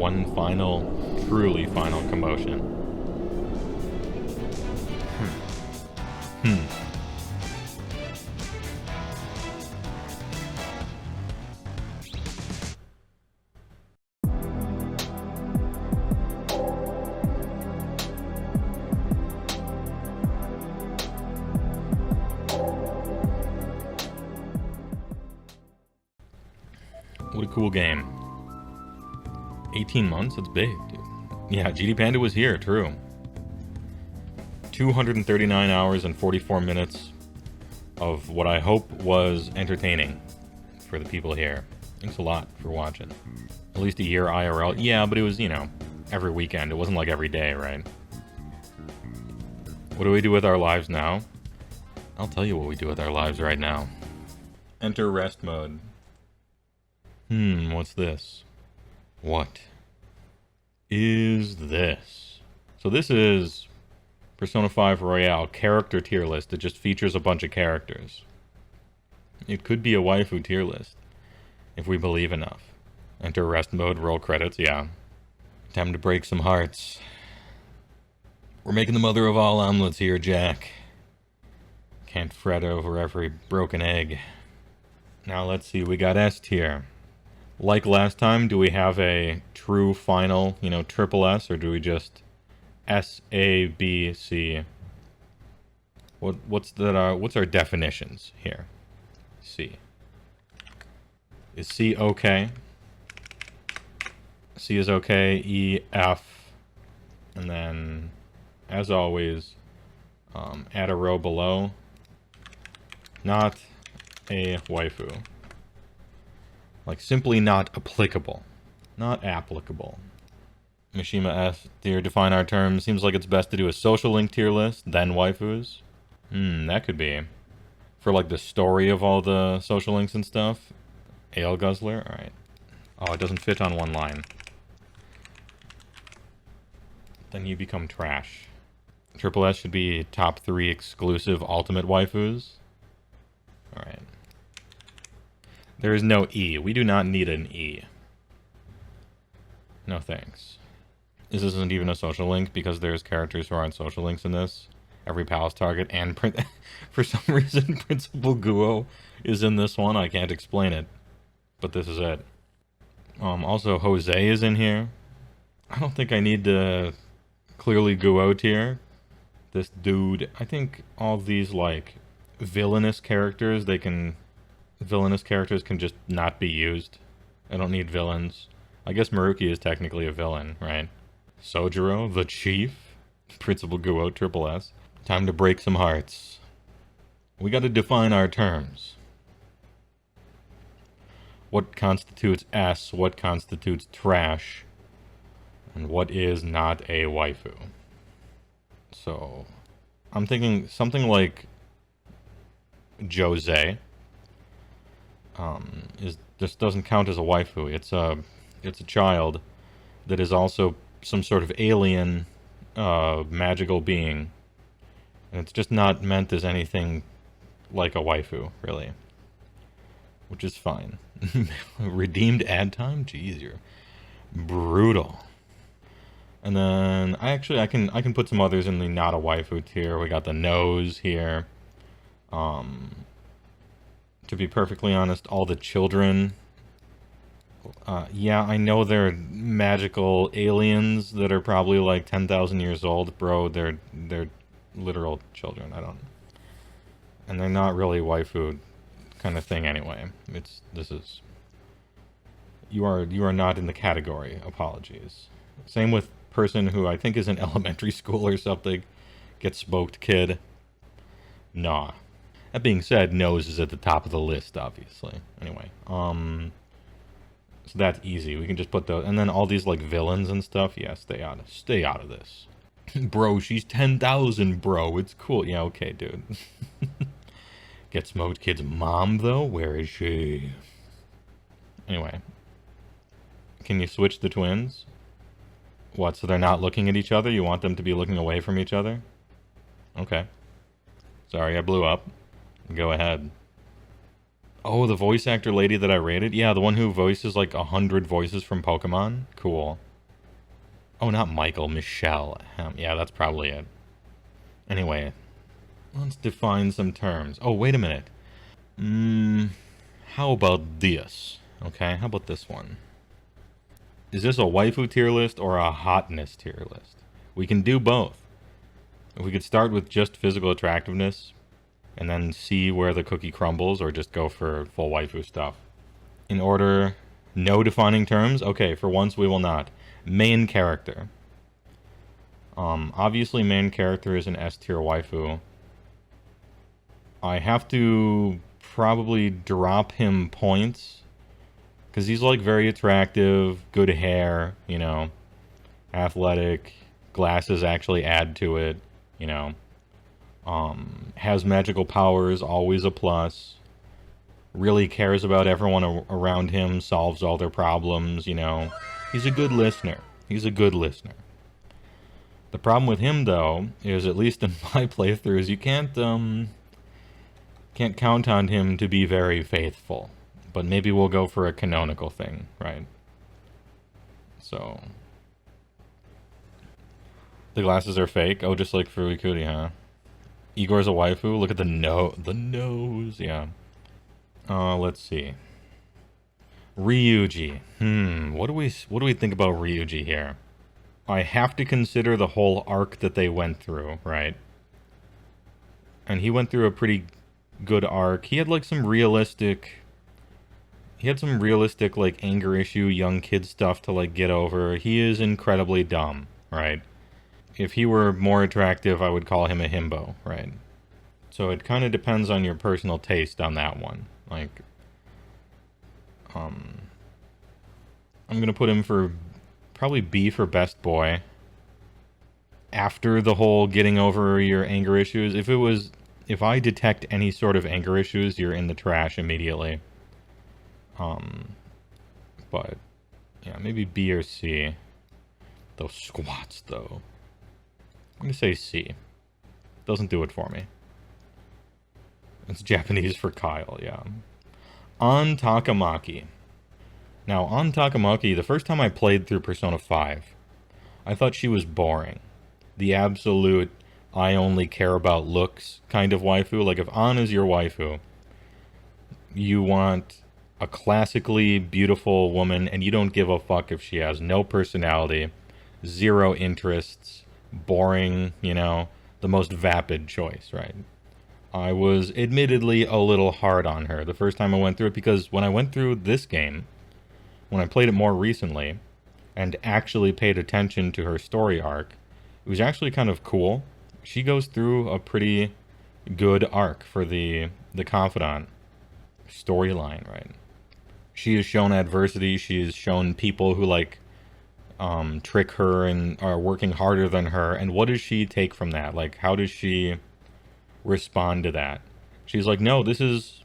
one final, truly final commotion. What a cool game. 18 months? That's big, dude. Yeah, GD Panda was here, true. 239 hours and 44 minutes of what I hope was entertaining for the people here. Thanks a lot for watching. At least a year IRL. Yeah, but it was, you know, every weekend. It wasn't like every day, right? What do we do with our lives now? I'll tell you what we do with our lives right now. Enter rest mode. What's this? What is this? So this is Persona 5 Royale character tier list. It just features a bunch of characters. It could be a waifu tier list, if we believe enough. Enter rest mode, roll credits, yeah. Time to break some hearts. We're making the mother of all omelets here, Jack. Can't fret over every broken egg. Now let's see, we got S tier. Like last time, do we have a true final, you know, triple S, or do we just S, A, B, C? What's our definitions here? C. Is C okay? C is okay, E, F, and then, as always, add a row below. Not a waifu. Like, simply not applicable. Not applicable. Mishima S. Tier, define our terms. Seems like it's best to do a social link tier list, then waifus. That could be. For, like, the story of all the social links and stuff. Ale Guzzler? Alright. Oh, it doesn't fit on one line. Then you become trash. Triple S should be top 3 exclusive ultimate waifus. Alright. There is no E. We do not need an E. No thanks. This isn't even a social link because there's characters who aren't social links in this. Every palace target and for some reason Principal Guo is in this one. I can't explain it. But this is it. Also Jose is in here. I don't think I need to clearly Guo tier. This dude, I think all these like villainous characters can just not be used. I don't need villains. I guess Maruki is technically a villain, right? Sojiro, the chief. Principal Guo, triple S. Time to break some hearts. We gotta define our terms. What constitutes S? What constitutes trash? And what is not a waifu? So, I'm thinking something like Jose. This doesn't count as a waifu. It's a child that is also some sort of alien magical being, and it's just not meant as anything like a waifu, really, which is fine. Redeemed ad time? Jeez, you're brutal. And then I can put some others in the not a waifu tier. We got the nose here. To be perfectly honest, all the children. Yeah, I know they're magical aliens that are probably like 10,000 years old, bro. They're literal children. And they're not really waifu kind of thing anyway. You are not in the category. Apologies. Same with person who I think is in elementary school or something. Gets smoked kid. Nah. That being said, nose is at the top of the list, obviously. Anyway, so that's easy. We can just put those, and then all these like villains and stuff. Yeah, stay out of this. Bro, she's 10,000, bro. It's cool. Yeah, okay, dude. Get smoked kid's mom though. Where is she? Anyway, can you switch the twins? What? So they're not looking at each other? You want them to be looking away from each other? Okay. Sorry, I blew up. Go ahead. Oh, the voice actor lady that I rated? Yeah, the one who voices like 100 voices from Pokemon? Cool. Oh, not Michael, Michelle. Yeah, that's probably it. Anyway, let's define some terms. Oh, wait a minute. How about this? Okay, how about this one? Is this a waifu tier list or a hotness tier list? We can do both. If we could start with just physical attractiveness and then see where the cookie crumbles, or just go for full waifu stuff. In order, no defining terms? Okay, for once we will not. Main character. Obviously main character is an S tier waifu. I have to probably drop him points because he's like very attractive, good hair, you know, athletic, glasses actually add to it, you know. Has magical powers, always a plus. Really cares about everyone around him, solves all their problems, you know. He's a good listener. He's a good listener. The problem with him, though, is at least in my playthroughs, you can't count on him to be very faithful. But maybe we'll go for a canonical thing, right? So the glasses are fake. Oh, just like Furikuri, huh? Igor's a waifu. Look at the nose. Yeah. Let's see. Ryuji. What do we think about Ryuji here? I have to consider the whole arc that they went through, right? And he went through a pretty good arc. He had like some realistic like anger issue, young kid stuff to like get over. He is incredibly dumb, right? If he were more attractive, I would call him a himbo, right? So it kind of depends on your personal taste on that one. Like, I'm gonna put him for probably B for best boy. After the whole getting over your anger issues, if I detect any sort of anger issues, you're in the trash immediately. But yeah, maybe B or C. Those squats, though. I'm gonna say C. Doesn't do it for me. It's Japanese for Kyle, yeah. On Takamaki. Now, on Takamaki, the first time I played through Persona 5, I thought she was boring. The absolute, I only care about looks kind of waifu. Like, if An is your waifu, you want a classically beautiful woman, and you don't give a fuck if she has no personality, zero interests, boring, you know, the most vapid choice, right? I was admittedly a little hard on her the first time I went through it, because when I went through this game, when I played it more recently, and actually paid attention to her story arc, it was actually kind of cool. She goes through a pretty good arc for the confidant storyline, right? She has shown adversity, she's shown people who like trick her and are working harder than her, and what does she take from that? Like, how does she respond to that? She's like, no, this is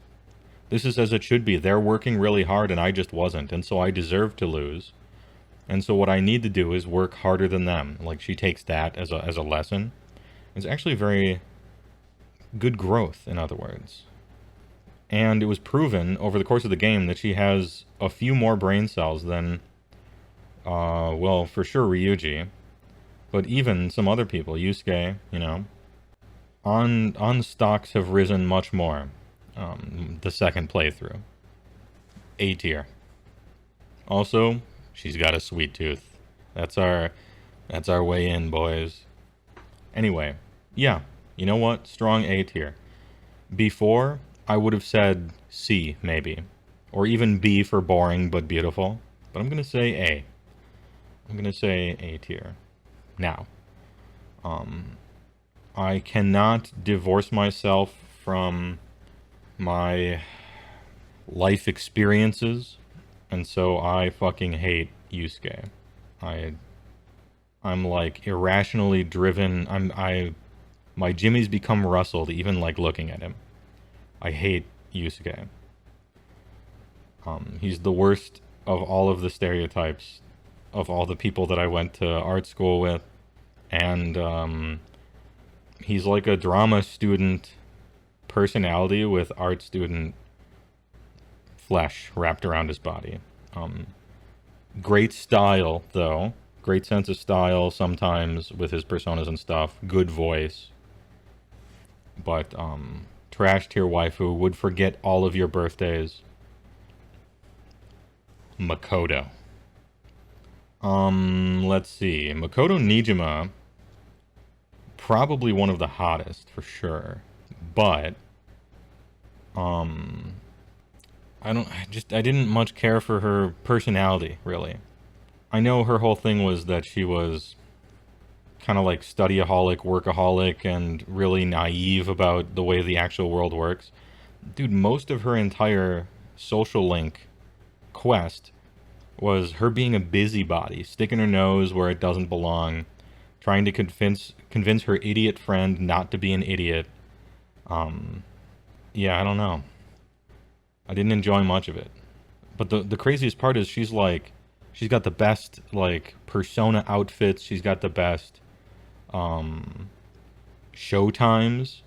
as it should be. They're working really hard and I just wasn't, and so I deserve to lose. And so what I need to do is work harder than them. Like, she takes that as a lesson. It's actually very good growth, in other words. And it was proven over the course of the game that she has a few more brain cells than, well, for sure Ryuji, but even some other people, Yusuke, you know. On stocks have risen much more, the second playthrough. A tier. Also, she's got a sweet tooth. That's our way in, boys. Anyway, yeah, you know what? Strong A tier. Before, I would have said C, maybe. Or even B for boring but beautiful. But I'm gonna say A. I'm gonna say A tier. Now, I cannot divorce myself from my life experiences, and so I fucking hate Yusuke. I'm like irrationally driven. My jimmies become rustled even like looking at him. I hate Yusuke. He's the worst of all of the stereotypes of all the people that I went to art school with, and he's like a drama student personality with art student flesh wrapped around his body. Great style, though. Great sense of style sometimes with his personas and stuff. Good voice. But, trash tier waifu, would forget all of your birthdays. Makoto. Let's see. Makoto Nijima, probably one of the hottest, for sure. But, I didn't much care for her personality, really. I know her whole thing was that she was kind of like studyaholic, workaholic, and really naive about the way the actual world works. Dude, most of her entire social link quest was her being a busybody, sticking her nose where it doesn't belong, trying to convince her idiot friend not to be an idiot. Yeah, I don't know. I didn't enjoy much of it. But the craziest part is she's got the best, like, persona outfits. She's got the best, show times,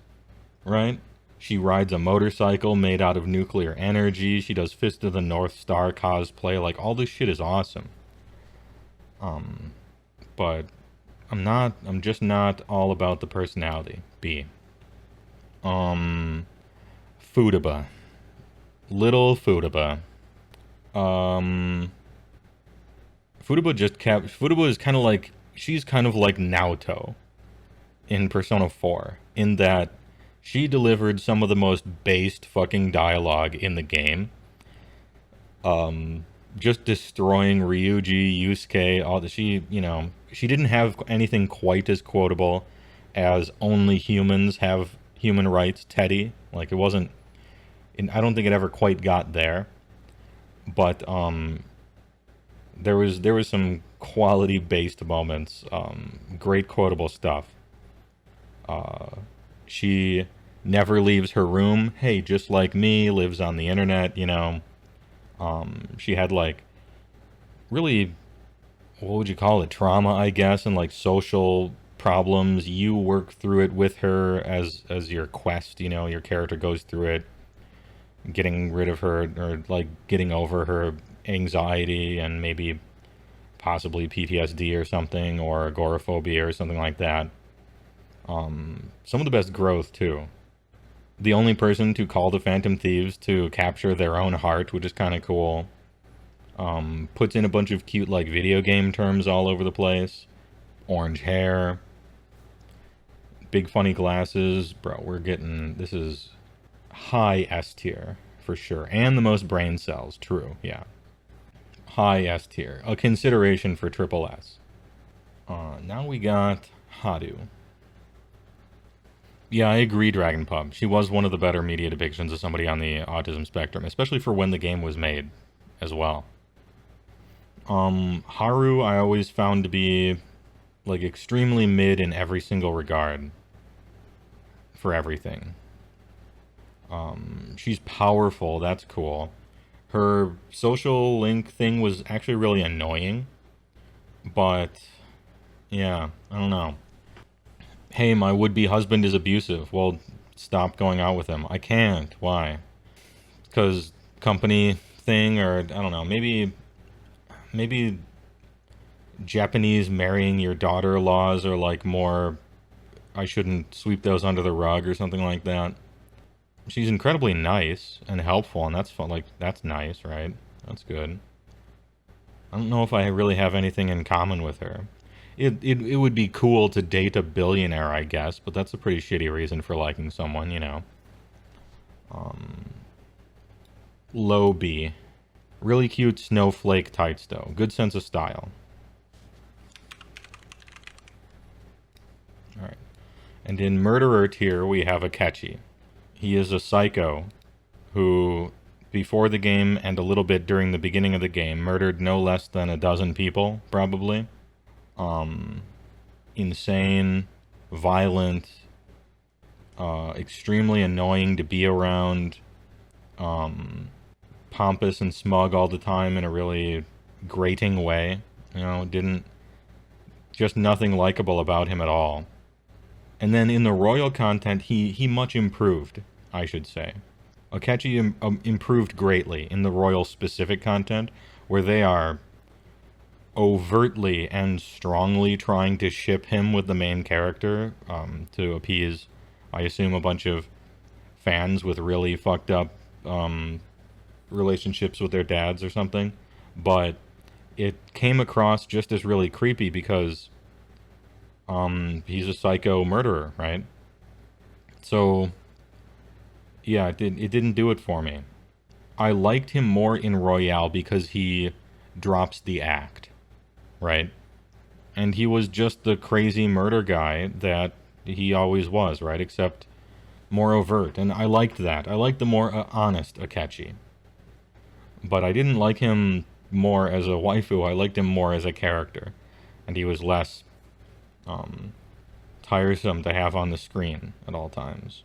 right? She rides a motorcycle made out of nuclear energy. She does Fist of the North Star cosplay. Like, all this shit is awesome. But I'm just not all about the personality. B. Fudaba. Little Fudaba. Fudaba is kind of like, she's kind of like Naoto in Persona 4, in that she delivered some of the most based fucking dialogue in the game. Just destroying Ryuji, Yusuke, she didn't have anything quite as quotable as Only Humans Have Human Rights Teddy. Like, it wasn't, I don't think it ever quite got there. But, there was some quality based moments, great quotable stuff. She never leaves her room. Hey, just like me, lives on the internet, She had, like, really, what would you call it? Trauma, I guess, and, like, social problems. You work through it with her as your quest, your character goes through it, getting rid of her, or, like, getting over her anxiety and maybe possibly PTSD or something, or agoraphobia or something like that. Some of the best growth, too. The only person to call the Phantom Thieves to capture their own heart, which is kind of cool. Puts in a bunch of cute, like, video game terms all over the place. Orange hair. Big funny glasses. Bro, this is high S tier, for sure. And the most brain cells, true, yeah. High S tier. A consideration for triple S. Now we got Haru. Yeah, I agree, Dragon Pub. She was one of the better media depictions of somebody on the autism spectrum, especially for when the game was made as well. Haru I always found to be, like, extremely mid in every single regard. For everything. She's powerful, that's cool. Her social link thing was actually really annoying. But, yeah, I don't know. Hey, my would-be husband is abusive. Well, stop going out with him. I can't. Why? Because company thing, or I don't know. Maybe Japanese marrying your daughter laws are like more, I shouldn't sweep those under the rug or something like that. She's incredibly nice and helpful, and that's fun. Like, that's nice, right? That's good. I don't know if I really have anything in common with her. It would be cool to date a billionaire, I guess, but that's a pretty shitty reason for liking someone, Low B. Really cute snowflake tights, though. Good sense of style. Alright. And in murderer tier, we have Akechi. He is a psycho who, before the game and a little bit during the beginning of the game, murdered no less than a dozen people, probably. Insane, violent, extremely annoying to be around, pompous and smug all the time in a really grating way. Just nothing likable about him at all. And then in the royal content, he much improved, I should say. Akechi improved greatly in the royal specific content, where they are overtly and strongly trying to ship him with the main character, to appease, I assume, a bunch of fans with really fucked up relationships with their dads or something. But it came across just as really creepy because he's a psycho murderer, right? So yeah, it didn't do it for me. I liked him more in Royale because he drops the act, right? And he was just the crazy murder guy that he always was, right? Except more overt, and I liked that. I liked the more honest Akechi. But I didn't like him more as a waifu. I liked him more as a character, and he was less tiresome to have on the screen at all times.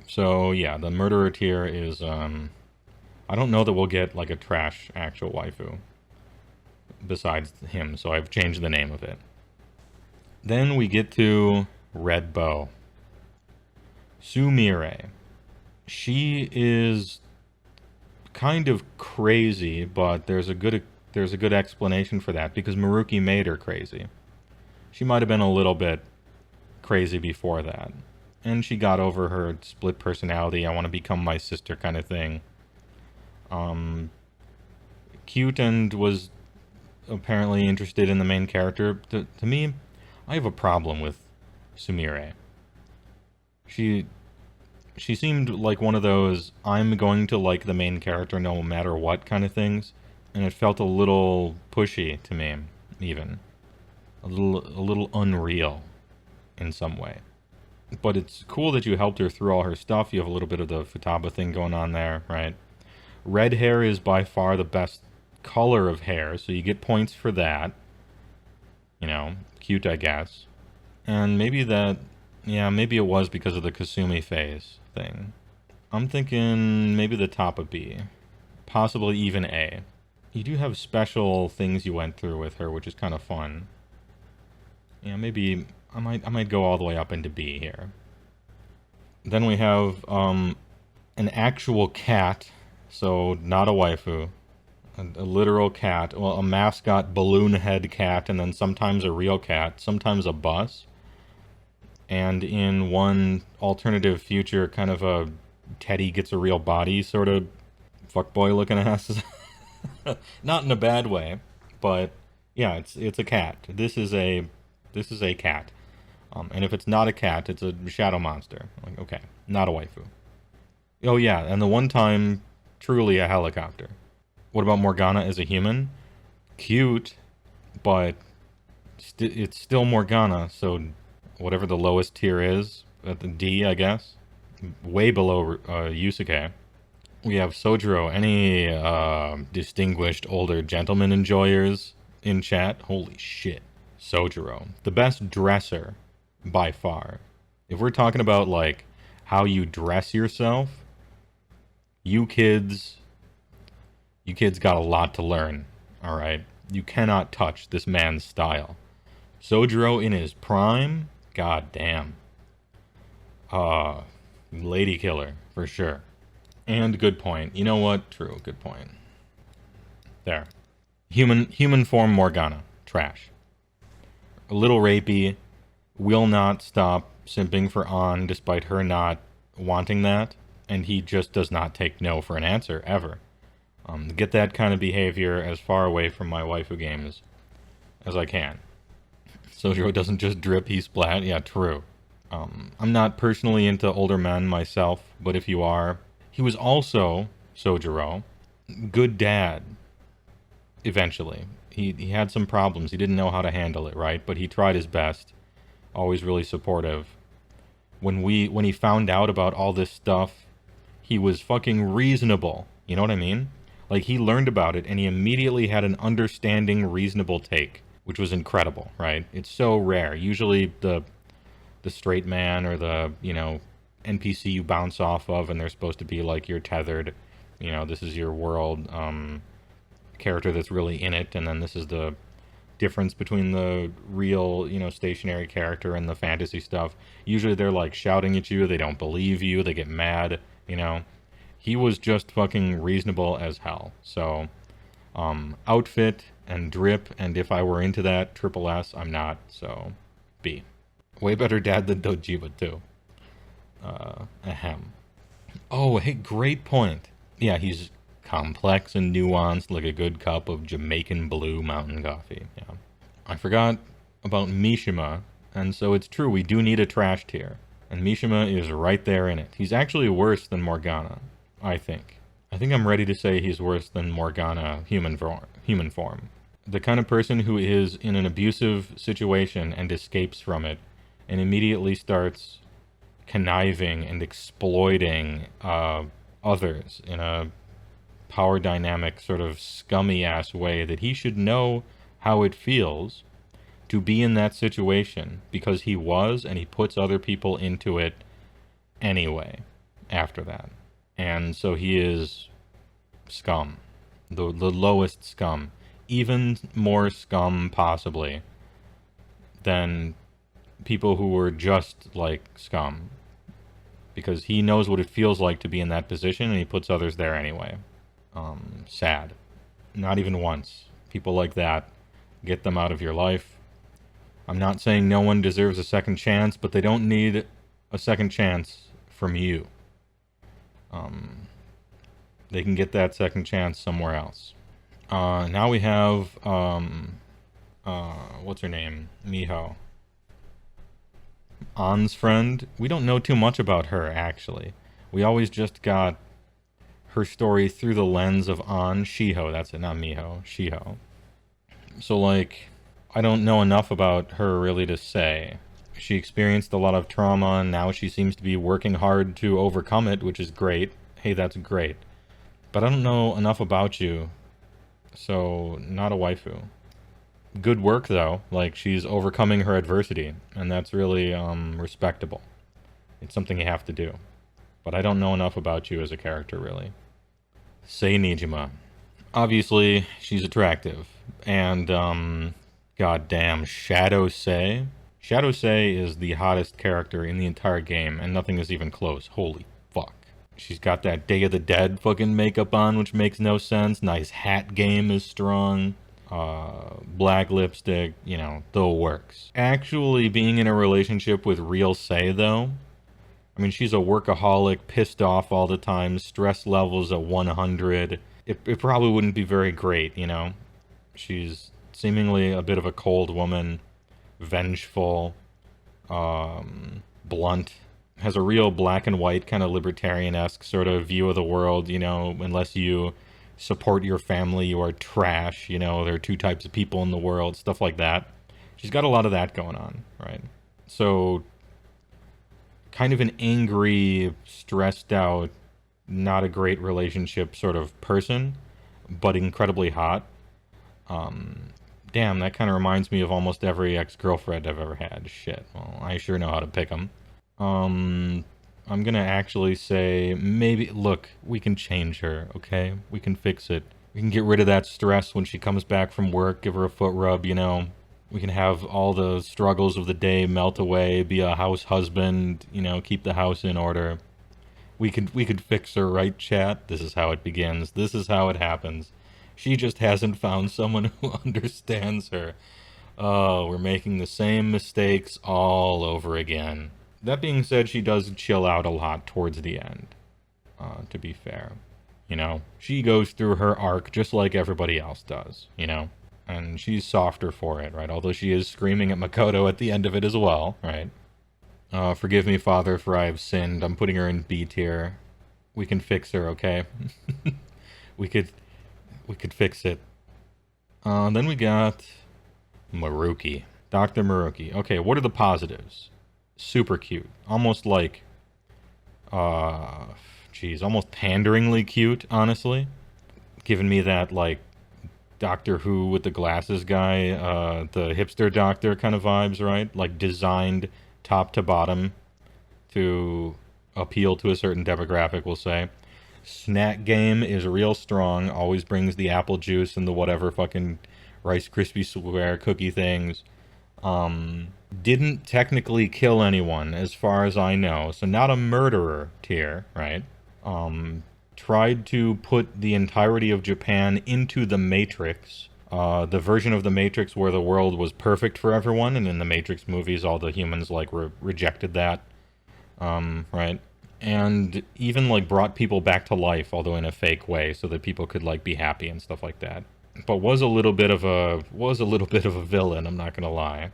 So yeah, the murderer tier is I don't know that we'll get like a trash actual waifu besides him, so I've changed the name of it. Then we get to Red Bow. Sumire. She is kind of crazy, but there's a good explanation for that because Maruki made her crazy. She might have been a little bit crazy before that. And she got over her split personality, I want to become my sister kind of thing. Cute and was apparently interested in the main character. To me, I have a problem with Sumire. She seemed like one of those I'm going to like the main character no matter what kind of things, and it felt a little pushy to me, even. A little unreal in some way. But it's cool that you helped her through all her stuff. You have a little bit of the Fudaba thing going on there, right? Red hair is by far the best color of hair, so you get points for that. You know, cute, I guess. And maybe that, yeah, maybe it was because of the Kasumi phase thing. I'm thinking maybe the top of B. Possibly even A. You do have special things you went through with her, which is kind of fun. Yeah, maybe I might go all the way up into B here. Then we have an actual cat, so not a waifu. A literal cat, well, a mascot balloon head cat, and then sometimes a real cat, sometimes a bus. And in one alternative future, kind of a Teddy gets a real body sort of fuckboy looking ass. Not in a bad way, but yeah, it's a cat. This is a cat. And if it's not a cat, it's a shadow monster. Like, okay, not a waifu. Oh yeah, and the one time, truly a helicopter. What about Morgana as a human? Cute, but it's still Morgana, so whatever the lowest tier is, at the D, I guess. Way below Yusuke. We have Sojiro. Any distinguished older gentleman enjoyers in chat? Holy shit. Sojiro. The best dresser, by far. If we're talking about, like, how you dress yourself, you kids got a lot to learn, alright? You cannot touch this man's style. Sojiro in his prime? God damn. Lady killer, for sure. And good point. You know what? True, good point. There. Human form Morgana. Trash. A little rapey. Will not stop simping for An despite her not wanting that. And he just does not take no for an answer, ever. Get that kind of behavior as far away from my waifu games as I can. Sojiro doesn't just drip, he splat. Yeah, true. I'm not personally into older men myself, but if you are, he was also, Sojiro, good dad, eventually. He had some problems, he didn't know how to handle it, right? But he tried his best, always really supportive. When he found out about all this stuff, he was fucking reasonable, you know what I mean? Like, he learned about it, and he immediately had an understanding, reasonable take, which was incredible, right? It's so rare. Usually the straight man or the, you know, NPC you bounce off of, and they're supposed to be like you're tethered, you know, this is your world, character that's really in it, and then this is the difference between the real, you know, stationary character and the fantasy stuff. Usually they're like shouting at you, they don't believe you, they get mad, you know. He was just fucking reasonable as hell. So outfit and drip, and if I were into that, triple S, I'm not, so B. Way better dad than Dojiba, too. Ahem. Oh, hey, great point. Yeah, he's complex and nuanced like a good cup of Jamaican blue mountain coffee. Yeah. I forgot about Mishima, and so it's true, we do need a trash tier. And Mishima is right there in it. He's actually worse than Morgana, I think. I think I'm ready to say he's worse than Morgana human form. The kind of person who is in an abusive situation and escapes from it and immediately starts conniving and exploiting others in a power dynamic sort of scummy ass way that he should know how it feels to be in that situation because he was, and he puts other people into it anyway after that. And so he is scum, the lowest scum, even more scum possibly than people who were just like scum, because he knows what it feels like to be in that position and he puts others there anyway. Sad. Not even once. People like that, get them out of your life. I'm not saying no one deserves a second chance, but they don't need a second chance from you. They can get that second chance somewhere else. Now we have, what's her name? Miho. An's friend. We don't know too much about her, actually. We always just got her story through the lens of An. Shiho, that's it, not Miho. Shiho. So, like, I don't know enough about her really to say. She experienced a lot of trauma, and now she seems to be working hard to overcome it, which is great. Hey, that's great. But I don't know enough about you, so not a waifu. Good work, though. Like, she's overcoming her adversity, and that's really respectable. It's something you have to do. But I don't know enough about you as a character, really. Sei Nijima. Obviously, she's attractive. And, goddamn, Shadow Sei. Shadow Sei is the hottest character in the entire game, and nothing is even close. Holy fuck. She's got that Day of the Dead fucking makeup on, which makes no sense. Nice hat game is strong. Black lipstick, you know, the works. Actually being in a relationship with real Sei, though, I mean, she's a workaholic, pissed off all the time, stress levels at 100. It probably wouldn't be very great, you know? She's seemingly a bit of a cold woman, vengeful, blunt, has a real black and white kind of libertarian-esque sort of view of the world, you know, unless you support your family, you are trash, you know, there are two types of people in the world, stuff like that. She's got a lot of that going on, right? So, kind of an angry, stressed out, not a great relationship sort of person, but incredibly hot. Damn, that kind of reminds me of almost every ex-girlfriend I've ever had. Shit, well, I sure know how to pick them. I'm gonna actually say, maybe, look, we can change her, okay? We can fix it. We can get rid of that stress when she comes back from work, give her a foot rub, you know? We can have all the struggles of the day melt away, be a house husband, you know, keep the house in order. We could fix her, right, chat? This is how it begins. This is how it happens. She just hasn't found someone who understands her. Oh, we're making the same mistakes all over again. That being said, she does chill out a lot towards the end, to be fair. You know, she goes through her arc just like everybody else does, you know? And she's softer for it, right? Although she is screaming at Makoto at the end of it as well, right? Forgive me, Father, for I have sinned. I'm putting her in B tier. We can fix her, okay? we could fix it. Then we got Maruki. Dr. Maruki. Okay, what are the positives? Super cute. Almost like, almost panderingly cute, honestly. Giving me that, like, Doctor Who with the glasses guy, the hipster doctor kind of vibes, right? Like, designed top to bottom to appeal to a certain demographic, we'll say. Snack game is real strong, always brings the apple juice and the whatever fucking Rice Krispie square cookie things. Didn't technically kill anyone, as far as I know, so not a murderer tier, right? Tried to put the entirety of Japan into the Matrix, The version of the Matrix where the world was perfect for everyone, and in the Matrix movies, all the humans like rejected that, right? And even like brought people back to life, although in a fake way, so that people could like be happy and stuff like that. But was a little bit of a villain. I'm not gonna lie.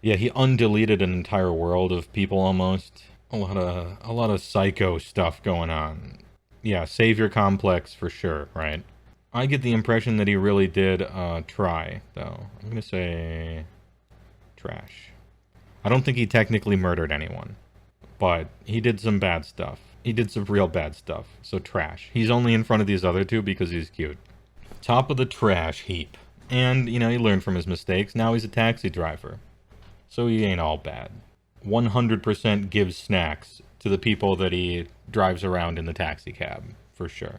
Yeah, he undeleted an entire world of people almost. A lot of psycho stuff going on. Yeah, savior complex for sure, right? I get the impression that he really did try, though. I'm gonna say trash. I don't think he technically murdered anyone, but he did some bad stuff. He did some real bad stuff, so trash. He's only in front of these other two because he's cute. Top of the trash heap. And, you know, he learned from his mistakes. Now he's a taxi driver. So he ain't all bad. 100% gives snacks to the people that he drives around in the taxi cab, for sure.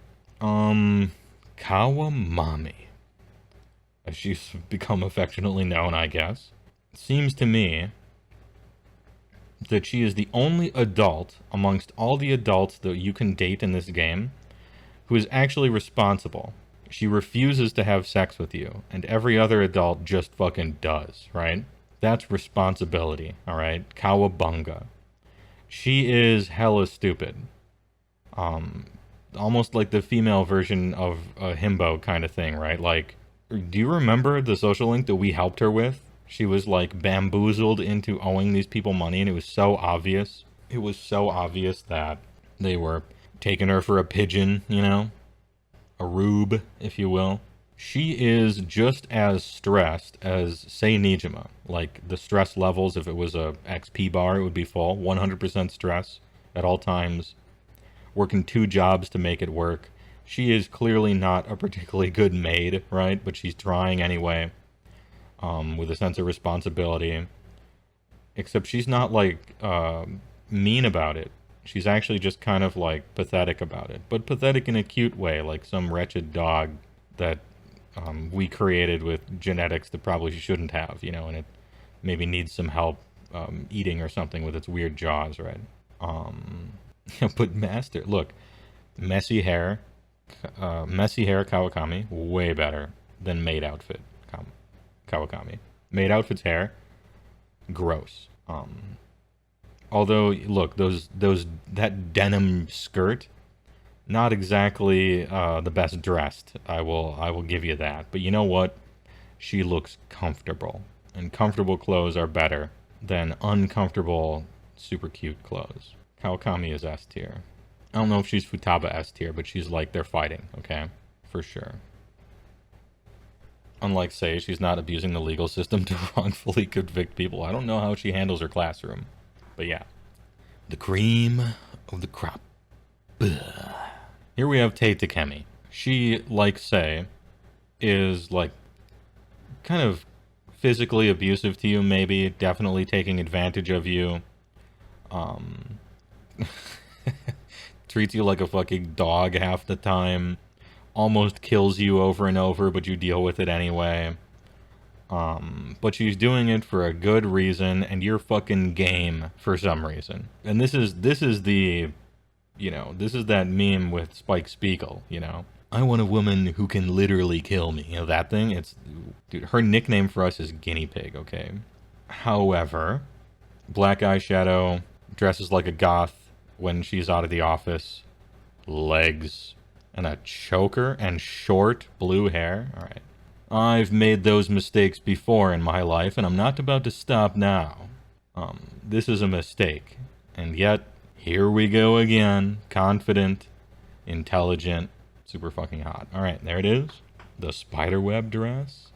Kawamami, as she's become affectionately known, I guess. It seems to me that she is the only adult amongst all the adults that you can date in this game who is actually responsible. She refuses to have sex with you, and every other adult just fucking does, right? That's responsibility, alright? Kawabunga. She is hella stupid. Almost like the female version of a himbo kind of thing, right? Like, do you remember the social link that we helped her with? She was like bamboozled into owing these people money, and it was so obvious. It was so obvious that they were taking her for a pigeon, you know? A rube, if you will. She is just as stressed as, say, Nijima. Like, the stress levels, if it was a XP bar, it would be full. 100% stress at all times. Working 2 jobs to make it work. She is clearly not a particularly good maid, right? But she's trying anyway. With a sense of responsibility. Except she's not, like, mean about it. She's actually just kind of, like, pathetic about it. But pathetic in a cute way, like some wretched dog that we created with genetics that probably she shouldn't have, you know, and it maybe needs some help eating or something with its weird jaws, right? But master, look, messy hair Kawakami, way better than maid outfit Kawakami. Maid outfit's hair, gross. Although, look, that denim skirt, not exactly the best dressed. I will give you that. But you know what? She looks comfortable, and comfortable clothes are better than uncomfortable, super cute clothes. Kawakami is S tier. I don't know if she's Futaba S tier, but she's like they're fighting. Okay, for sure. Unlike Sei, she's not abusing the legal system to wrongfully convict people. I don't know how she handles her classroom. But yeah. The cream of the crop. Ugh. Here we have Tei Takemi. She, like Sei, is like kind of physically abusive to you, maybe. Definitely taking advantage of you. Treats you like a fucking dog half the time. Almost kills you over and over, but you deal with it anyway. But she's doing it for a good reason, and you're fucking game for some reason. And this is the, you know, this is that meme with Spike Spiegel, you know. I want a woman who can literally kill me. You know, that thing? It's, dude, her nickname for us is Guinea Pig, okay? However, black eyeshadow, dresses like a goth when she's out of the office, legs, and a choker, and short blue hair. All right. I've made those mistakes before in my life, and I'm not about to stop now. This is a mistake. And yet, here we go again. Confident, intelligent, super fucking hot. All right, there it is. The spiderweb dress.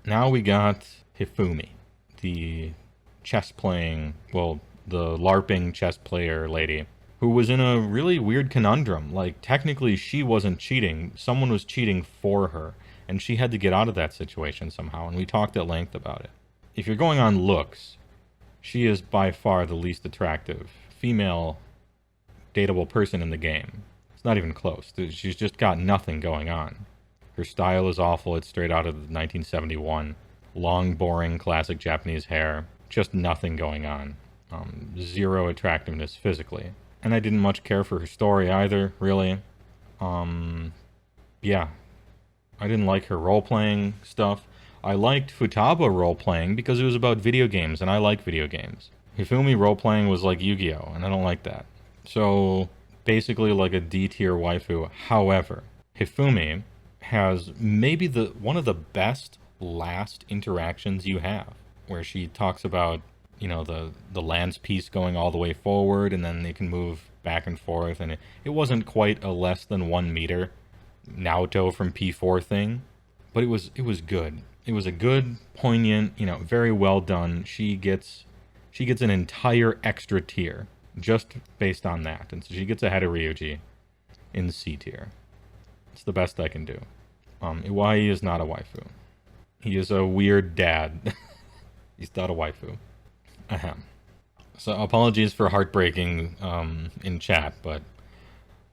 Now we got Hifumi, the chess playing, well, the LARPing chess player lady, who was in a really weird conundrum. Like, technically, she wasn't cheating. Someone was cheating for her, and she had to get out of that situation somehow, and we talked at length about it. If you're going on looks, she is by far the least attractive female dateable person in the game. It's not even close. She's just got nothing going on. Her style is awful. It's straight out of 1971. Long, boring, classic Japanese hair. Just nothing going on. Zero attractiveness physically. And I didn't much care for her story either, really. Yeah. I didn't like her role-playing stuff. I liked Futaba role-playing because it was about video games, and I like video games. Hifumi role-playing was like Yu-Gi-Oh, and I don't like that. So, basically like a D-tier waifu. However, Hifumi has maybe one of the best last interactions you have, where she talks about, you know, the lance piece going all the way forward, and then they can move back and forth, and it wasn't quite a less than 1 meter Naoto from P4 thing, but it was good. It was a good, poignant, you know, very well done. She gets an entire extra tier just based on that, and so she gets ahead of Ryuji in C tier. It's the best I can do. Iwai is not a waifu. He is a weird dad. He's not a waifu. Ahem. So apologies for heartbreaking in chat, but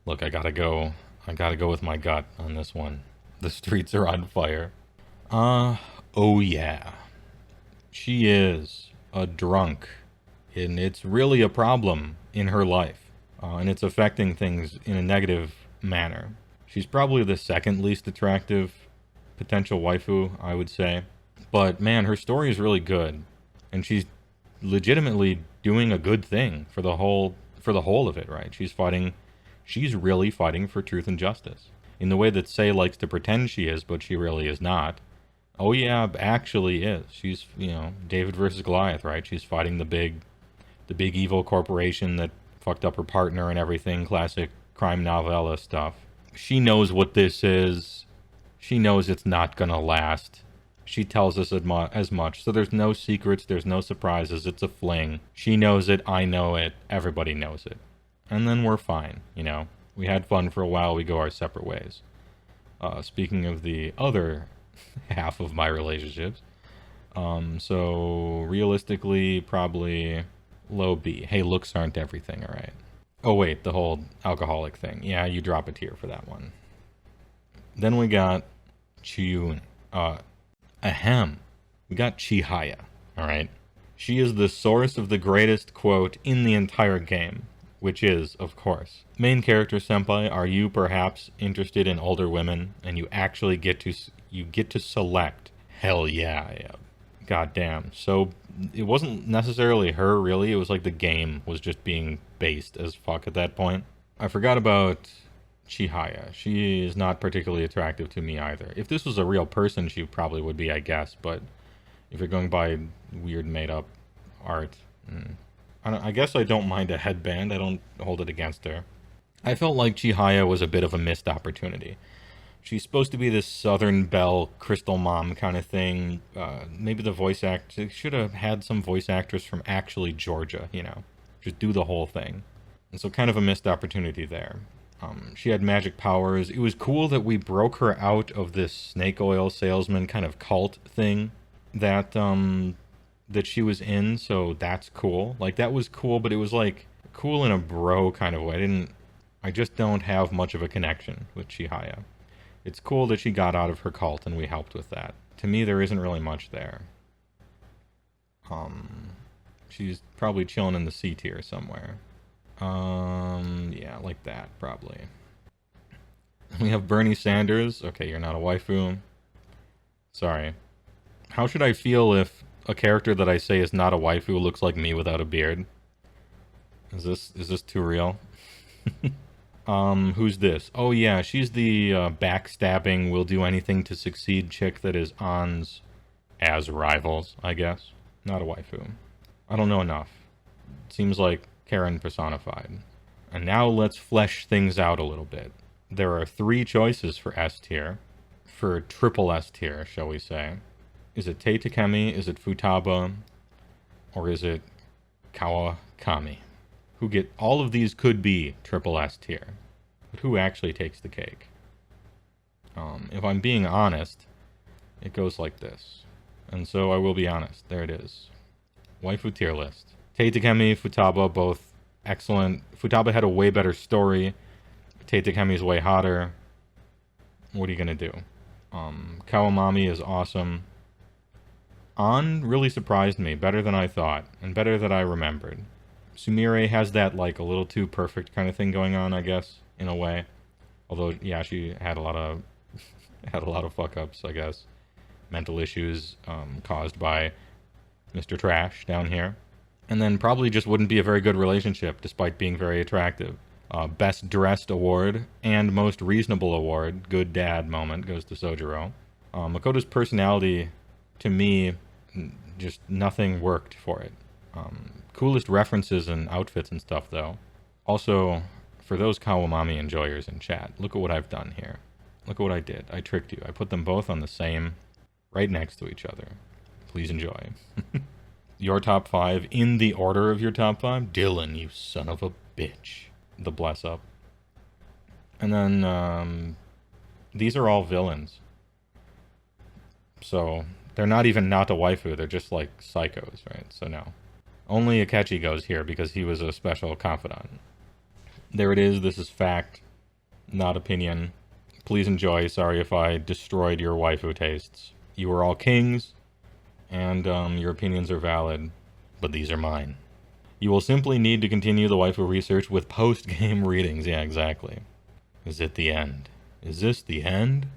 look, I gotta go with my gut on this one. The streets are on fire. Oh yeah. She is a drunk, and it's really a problem in her life, and it's affecting things in a negative manner. She's probably the second least attractive potential waifu, I would say. But man, her story is really good, and she's legitimately doing a good thing for the whole of it, right? She's really fighting for truth and justice in the way that Sei likes to pretend she is, but she really is not. Oh yeah, actually is. She's, you know, David versus Goliath, right? She's fighting the big evil corporation that fucked up her partner and everything. Classic crime novella stuff. She knows what this is. She knows it's not gonna last. She tells us as much. So there's no secrets, there's no surprises. It's a fling. She knows it, I know it, everybody knows it. And then we're fine, you know. We had fun for a while, we go our separate ways. Speaking of the other half of my relationships, so realistically, probably low B. Hey, looks aren't everything, alright? Oh wait, the whole alcoholic thing. Yeah, you drop a tier for that one. Then we got Chiyun. Ahem. We got Chihaya, alright? She is the source of the greatest quote in the entire game, which is, of course, main character senpai, are you perhaps interested in older women, and you actually get to select? Hell yeah. Goddamn. So it wasn't necessarily her, really. It was like the game was just being based as fuck at that point. I forgot about Chihaya. She is not particularly attractive to me either. If this was a real person, she probably would be, I guess. But if you're going by weird made-up art, I guess I don't mind a headband. I don't hold it against her. I felt like Chihaya was a bit of a missed opportunity. She's supposed to be this Southern Belle, Crystal Mom kind of thing. Maybe the voice actor should have had some voice actress from actually Georgia, you know. Just do the whole thing. And so kind of a missed opportunity there. She had magic powers. It was cool that we broke her out of this snake oil salesman kind of cult thing that she was in, so that's cool. Like, that was cool, but it was like cool in a bro kind of way. I just don't have much of a connection with Chihaya. It's cool that she got out of her cult and we helped with that. To me, there isn't really much there. She's probably chilling in the C tier somewhere. Yeah, like that, probably. We have Bernie Sanders. Okay, you're not a waifu. Sorry. How should I feel if a character that I say is not a waifu looks like me without a beard? Is this too real? Who's this? Oh yeah, she's the backstabbing, will do anything to succeed chick that is An's as rivals, I guess. Not a waifu. I don't know enough. Seems like Karen personified. And now let's flesh things out a little bit. There are 3 choices for S tier. For triple S tier, shall we say. Is it Tei Takemi, is it Futaba, or is it Kawakami? All of these could be triple S tier, but who actually takes the cake? If I'm being honest, it goes like this. And so I will be honest. There it is. Waifu tier list. Tei Takemi, Futaba, both excellent. Futaba had a way better story. Tei Takemi's way hotter. What are you gonna do? Kawamami is awesome. An really surprised me, better than I thought, and better than I remembered. Sumire has that, like, a little too perfect kind of thing going on, I guess, in a way. Although, yeah, she had a lot of Had a lot of fuck-ups, I guess. Mental issues caused by Mr. Trash down here. And then probably just wouldn't be a very good relationship, despite being very attractive. Best Dressed Award and Most Reasonable Award, Good Dad moment, goes to Sojiro. Makoto's personality, to me, just nothing worked for it. Coolest references and outfits and stuff, though. Also, for those Kawamami enjoyers in chat, look at what I've done here. Look at what I did. I tricked you. I put them both on the same, right next to each other. Please enjoy. Your top 5 in the order of your top 5? Dylan, you son of a bitch. The bless up. And then, these are all villains. So, they're not even not a waifu, they're just like psychos, right? So no. Only Akechi goes here because he was a special confidant. There it is, this is fact, not opinion. Please enjoy, sorry if I destroyed your waifu tastes. You are all kings, and your opinions are valid, but these are mine. You will simply need to continue the waifu research with post-game readings. Yeah, exactly. Is it the end? Is this the end?